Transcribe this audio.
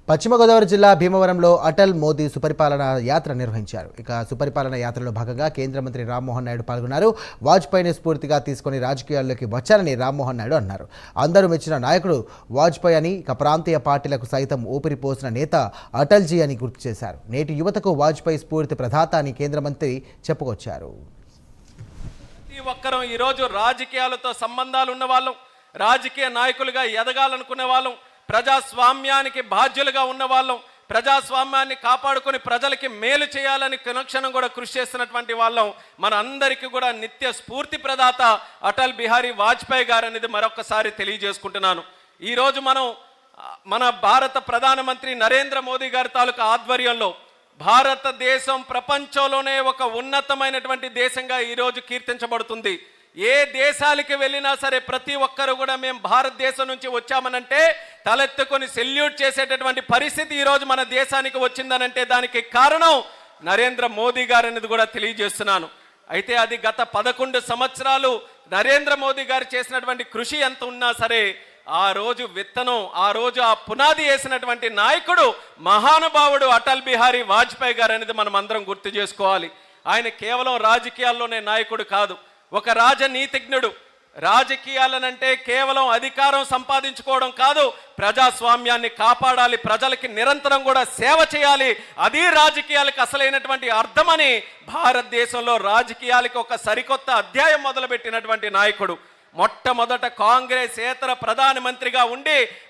పశ్చిమ గోదావరి జిల్లా భీమవరంలో అటల్ మోదీ సుపరిపాలన యాత్ర నిర్వహించారు. ఇక సుపరిపాలన యాత్రలో భాగంగా కేంద్ర మంత్రి రామ్మోహన్ నాయుడు పాల్గొన్నారు. వాజ్పేయిని స్ఫూర్తిగా తీసుకుని రాజకీయాల్లోకి వచ్చారని రామ్మోహన్ నాయుడు అన్నారు. అందరూ మెచ్చిన నాయకుడు వాజ్పేయి అని, ఇక ప్రాంతీయ పార్టీలకు సైతం ఊపిరి పోసిన నేత అటల్జీ అని గుర్తు చేశారు. నేటి యువతకు వాజ్పేయి స్ఫూర్తి ప్రదాత అని కేంద్ర మంత్రి చెప్పుకొచ్చారు. ప్రతి ఒక్కరూ ఈరోజు రాజకీయాలతో సంబంధాలు ఉన్న వాళ్ళం, రాజకీయ నాయకులుగా ఎదగాలనుకునే వాళ్ళం, ప్రజాస్వామ్యానికి బాధ్యులుగా ఉన్న వాళ్ళం, ప్రజాస్వామ్యాన్ని కాపాడుకొని ప్రజలకి మేలు చేయాలని క్షణం కూడా కృషి చేస్తున్నటువంటి వాళ్ళం. మన అందరికీ కూడా నిత్య స్ఫూర్తి ప్రదాత అటల్ బిహారీ వాజ్పేయి గారు అనేది మరొకసారి తెలియజేసుకుంటున్నాను. ఈరోజు మన భారత ప్రధానమంత్రి నరేంద్ర మోదీ గారి తాలూకా ఆధ్వర్యంలో భారతదేశం ప్రపంచంలోనే ఒక ఉన్నతమైనటువంటి దేశంగా ఈరోజు కీర్తించబడుతుంది. ఏ దేశాలకి వెళ్ళినా సరే ప్రతి ఒక్కరు కూడా మేము భారతదేశం నుంచి వచ్చామనంటే తలెత్తుకొని సెల్యూట్ చేసేటటువంటి పరిస్థితి ఈరోజు మన దేశానికి వచ్చిందనంటే దానికి కారణం నరేంద్ర మోదీ గారు అనేది కూడా తెలియజేస్తున్నాను. అయితే అది గత 11 సంవత్సరాలు నరేంద్ర మోదీ గారు చేసినటువంటి కృషి ఎంత ఉన్నా సరే ఆ రోజు విత్తనం, ఆ రోజు ఆ పునాది వేసినటువంటి నాయకుడు మహానుభావుడు అటల్ బిహారీ వాజ్పేయి గారు అనేది మనం అందరం గుర్తు చేసుకోవాలి. ఆయన కేవలం రాజకీయాల్లోనే నాయకుడు కాదు, ఒక రాజనీతిజ్ఞుడు. రాజకీయాలనంటే కేవలం అధికారం సంపాదించుకోవడం కాదు, ప్రజాస్వామ్యాన్ని కాపాడాలి, ప్రజలకి నిరంతరం కూడా సేవ చేయాలి. అది రాజకీయాలకు అసలైనటువంటి అర్థమని భారతదేశంలో రాజకీయాలకు ఒక సరికొత్త అధ్యాయం మొదలుపెట్టినటువంటి నాయకుడు. మొట్టమొదట కాంగ్రెస్ ఏతర ప్రధానమంత్రిగా ఉండి